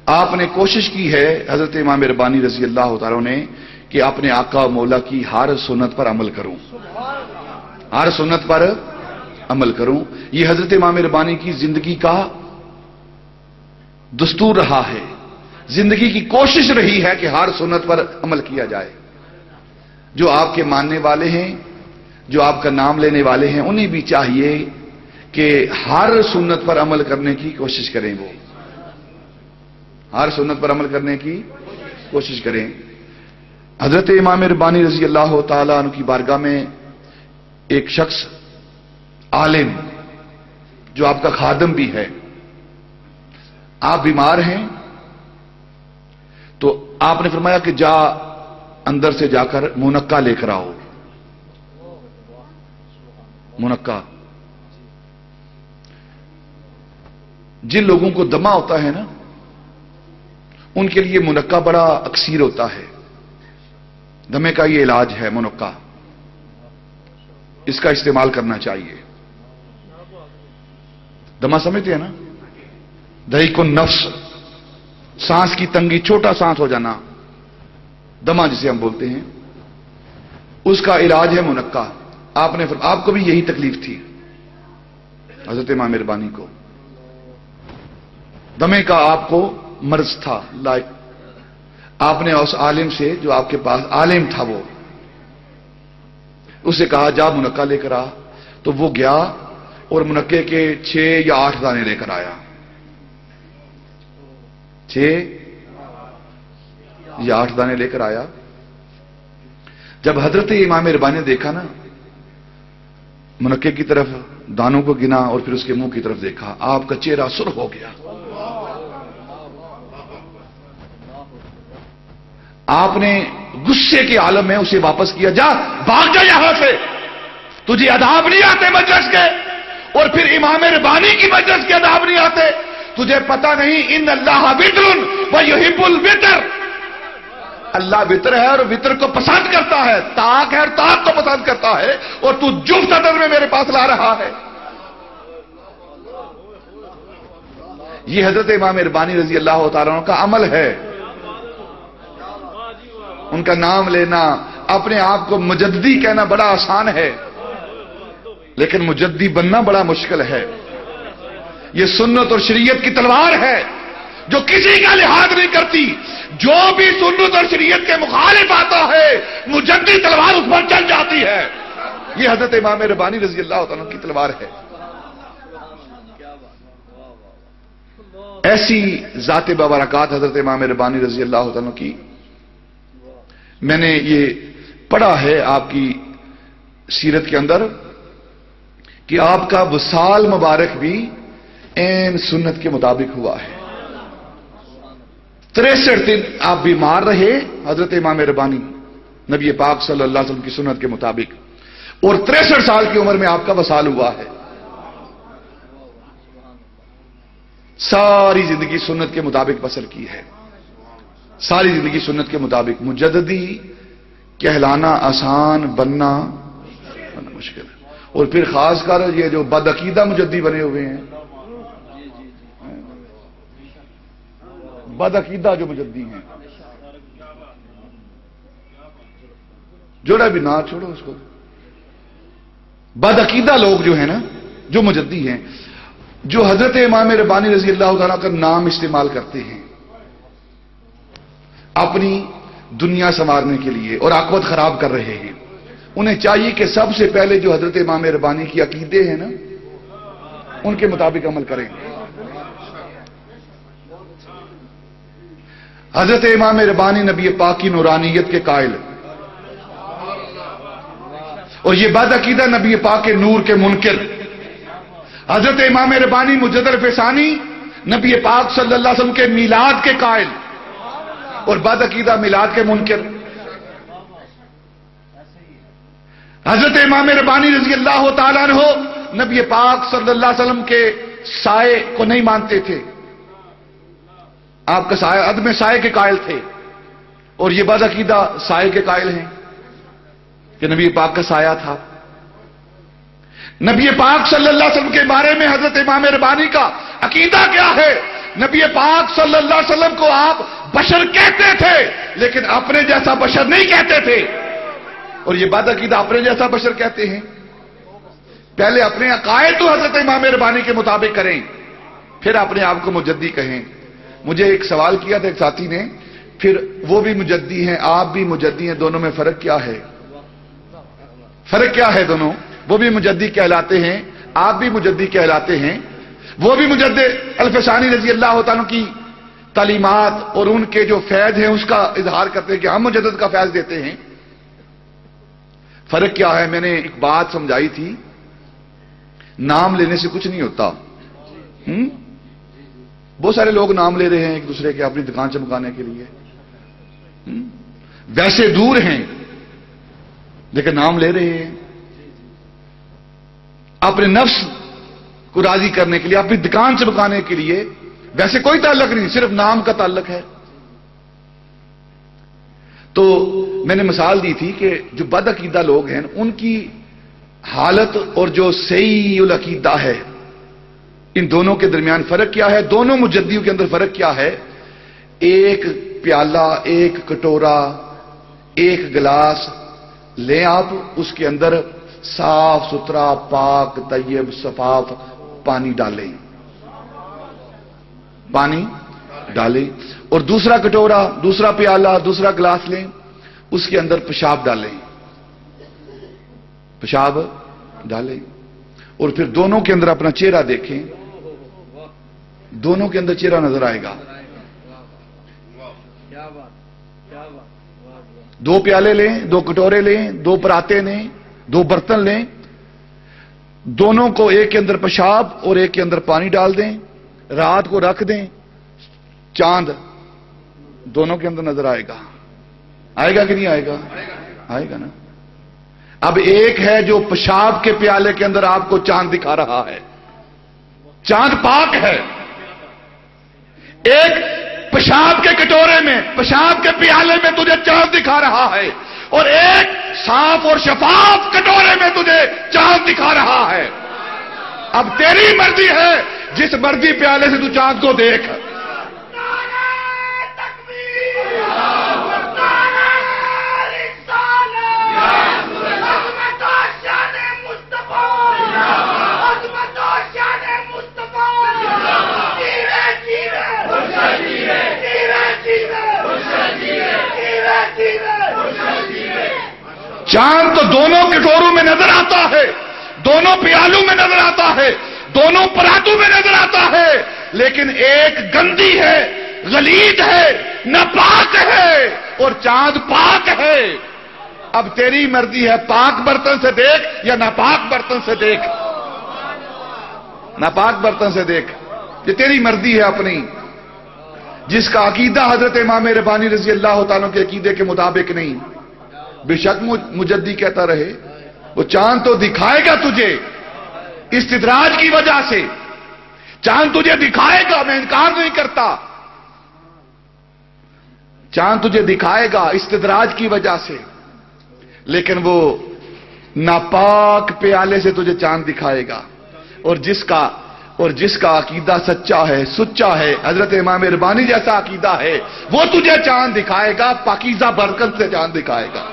آپ نے کوشش کی ہے حضرت امام ربانی رضی اللہ تعالیٰ نے کہ اپنے آقا مولا کی ہر سنت پر عمل کروں، ہر سنت پر عمل کروں. یہ حضرت امام ربانی کی زندگی کا دستور رہا ہے، زندگی کی کوشش رہی ہے کہ ہر سنت پر عمل کیا جائے. جو آپ کے ماننے والے ہیں، جو آپ کا نام لینے والے ہیں، انہیں بھی چاہیے کہ ہر سنت پر عمل کرنے کی کوشش کریں. وہ ہر سنت پر عمل کرنے کی کوشش کریں. حضرت امام ربانی رضی اللہ تعالیٰ عنہ کی بارگاہ میں ایک شخص عالم جو آپ کا خادم بھی ہے، آپ بیمار ہیں تو آپ نے فرمایا کہ جا اندر سے جا کر منقہ لے کر آؤ. منقہ، جن لوگوں کو دمہ ہوتا ہے نا، ان کے لیے منقہ بڑا اکثیر ہوتا ہے. دمے کا یہ علاج ہے منقہ، اس کا استعمال کرنا چاہیے. دمہ سمجھتے ہیں نا، ضیق النفس، سانس کی تنگی، چھوٹا سانس ہو جانا، دمہ جسے ہم بولتے ہیں، اس کا علاج ہے منقہ. آپ کو بھی یہی تکلیف تھی حضرت امام ربانی کو، دمے کا آپ کو مرض تھا. آپ نے اس عالم سے جو آپ کے پاس عالم تھا، وہ اسے کہا جا منقہ لے کر آ. تو وہ گیا اور منقے کے 6 یا 8 دانے لے کر آیا. 6 یا 8 دانے لے کر آیا. جب حضرت امام ربانی نے دیکھا نا، منقے کی طرف دانوں کو گنا اور پھر اس کے منہ کی طرف دیکھا، آپ کا چہرہ سرخ ہو گیا. آپ نے غصے کے عالم میں اسے واپس کیا، جا بھاگ جا یہاں سے، تجھے اداب نہیں آتے مجلس کے، اور پھر امام ربانی کی مجلس کے اداب نہیں آتے. تجھے پتہ نہیں ان اللہ وتر ویحب الوتر، اللہ وطر ہے اور وطر کو پسند کرتا ہے، طاق ہے اور طاق کو پسند کرتا ہے، اور تو جفت عدد میں میرے پاس لا رہا ہے. یہ حضرت امام ربانی رضی اللہ تعالیٰ عنہ کا عمل ہے. ان کا نام لینا، اپنے آپ کو مجددی کہنا بڑا آسان ہے، لیکن مجددی بننا بڑا مشکل ہے. یہ سنت اور شریعت کی تلوار ہے جو کسی کا لحاظ نہیں کرتی. جو بھی سنت اور شریعت کے مخالف آتا ہے، مجددی تلوار اس پر چل جاتی ہے. یہ حضرت امام ربانی رضی اللہ تعالیٰ کی تلوار ہے. ایسی ذات بابرکات حضرت امام ربانی رضی اللہ تعالیٰ کی. میں نے یہ پڑھا ہے آپ کی سیرت کے اندر کہ آپ کا وصال مبارک بھی عین سنت کے مطابق ہوا ہے. 63 دن آپ بیمار رہے حضرت امام ربانی نبی پاک صلی اللہ علیہ وسلم کی سنت کے مطابق، اور 63 سال کی عمر میں آپ کا وصال ہوا ہے. ساری زندگی سنت کے مطابق بسر کی ہے، ساری زندگی سنت کے مطابق. مجددی کہلانا آسان، بننا مشکل ہے. اور پھر خاص کر یہ جو بدعقیدہ مجددی بنے ہوئے ہیں، بدعقیدہ جو مجددی ہیں، جوڑا بھی نہ چھوڑو اس کو. بدعقیدہ لوگ جو ہیں نا، جو مجددی ہیں، جو حضرت امام ربانی رضی اللہ تعالیٰ کا نام استعمال کرتے ہیں اپنی دنیا سنوارنے کے لیے اور عاقبت خراب کر رہے ہیں، انہیں چاہیے کہ سب سے پہلے جو حضرت امام ربانی کی عقیدے ہیں نا، ان کے مطابق عمل کریں. حضرت امام ربانی نبی پاک کی نورانیت کے قائل، اور یہ بدعقیدہ نبی پاک کے نور کے منکر. حضرت امام ربانی مجدد الفسانی نبی پاک صلی اللہ علیہ وسلم کے میلاد کے قائل اور بدعقیدہ میلاد کے منکر. حضرت امام ربانی رضی اللہ تعالیٰ عنہ نبی پاک صلی اللہ علیہ وسلم کے سائے کو نہیں مانتے تھے، آپ کا سایہ عدم سائے کے قائل تھے، اور یہ بدعقیدہ سائے کے قائل ہیں کہ نبی پاک کا سایہ تھا. نبی پاک صلی اللہ علیہ وسلم کے بارے میں حضرت امام ربانی کا عقیدہ کیا ہے؟ نبی پاک صلی اللہ علیہ وسلم کو آپ بشر کہتے تھے لیکن اپنے جیسا بشر نہیں کہتے تھے، اور یہ بد عقیدہ اپنے جیسا بشر کہتے ہیں۔ پہلے اپنے عقائد تو حضرت امام ربانی کے مطابق کریں، پھر اپنے آپ کو مجدی کہیں۔ مجھے ایک سوال کیا تھا ایک ساتھی نے، پھر وہ بھی مجدی ہیں آپ بھی مجدی ہیں، دونوں میں فرق کیا ہے؟ فرق کیا ہے دونوں؟ وہ بھی مجدی کہلاتے ہیں، آپ بھی مجدی کہلاتے ہیں، وہ بھی مجدد الفسانی رضی اللہ تعالیٰ کی تعلیمات اور ان کے جو فیض ہیں اس کا اظہار کرتے ہیں کہ ہم مجدد کا فیض دیتے ہیں۔ فرق کیا ہے؟ میں نے ایک بات سمجھائی تھی، نام لینے سے کچھ نہیں ہوتا۔ بہت سارے لوگ نام لے رہے ہیں ایک دوسرے کے اپنی دکان چمکانے کے لیے، ویسے دور ہیں لیکن نام لے رہے ہیں اپنے نفس کو راضی کرنے کے لیے، اپنی دکان چمکانے کے لیے، ویسے کوئی تعلق نہیں، صرف نام کا تعلق ہے۔ تو میں نے مثال دی تھی کہ جو بد عقیدہ لوگ ہیں ان کی حالت اور جو صحیح العقیدہ ہے، ان دونوں کے درمیان فرق کیا ہے؟ دونوں مجدیوں کے اندر فرق کیا ہے؟ ایک پیالہ، ایک کٹورا، ایک گلاس لیں آپ، اس کے اندر صاف ستھرا پاک طیب شفاف پانی ڈالیں، پانی ڈالیں، اور دوسرا کٹورا، دوسرا پیالہ، دوسرا گلاس لیں، اس کے اندر پیشاب ڈالیں، پیشاب ڈالیں، اور پھر دونوں کے اندر اپنا چہرہ دیکھیں، دونوں کے اندر چہرہ نظر آئے گا۔ دو پیالے لیں، دو کٹورے لیں، دو پراتے لیں، دو برتن لیں، دونوں کو ایک کے اندر پیشاب اور ایک کے اندر پانی ڈال دیں، رات کو رکھ دیں، چاند دونوں کے اندر نظر آئے گا۔ آئے گا کہ نہیں آئے گا؟ آئے گا نا۔ اب ایک ہے جو پیشاب کے پیالے کے اندر آپ کو چاند دکھا رہا ہے، چاند پاک ہے، ایک پیشاب کے کٹورے میں، پیشاب کے پیالے میں تجھے چاند دکھا رہا ہے، اور ایک صاف اور شفاف کٹورے میں تجھے چاند دکھا رہا ہے۔ اب تیری مرضی ہے، جس مرضی پیالے سے تو چاند کو دیکھ۔ چاند تو دونوں کٹوروں میں نظر آتا ہے، دونوں پیالوں میں نظر آتا ہے، دونوں پراتوں میں نظر آتا ہے، لیکن ایک گندی ہے، غلیظ ہے، ناپاک ہے، اور چاند پاک ہے۔ اب تیری مرضی ہے، پاک برتن سے دیکھ یا ناپاک برتن سے دیکھ، ناپاک برتن سے دیکھ، یہ تیری مرضی ہے اپنی۔ جس کا عقیدہ حضرت امام ربانی رضی اللہ تعالیٰ کے عقیدے کے مطابق نہیں، بے شک مجدی کہتا رہے، وہ چاند تو دکھائے گا تجھے استدراج کی وجہ سے، چاند تجھے دکھائے گا، میں انکار نہیں کرتا، چاند تجھے دکھائے گا استدراج کی وجہ سے، لیکن وہ ناپاک پیالے سے تجھے چاند دکھائے گا۔ اور جس کا عقیدہ سچا ہے، سچا ہے، حضرت امام ربانی جیسا عقیدہ ہے، وہ تجھے چاند دکھائے گا، پاکیزہ برکت سے چاند دکھائے گا۔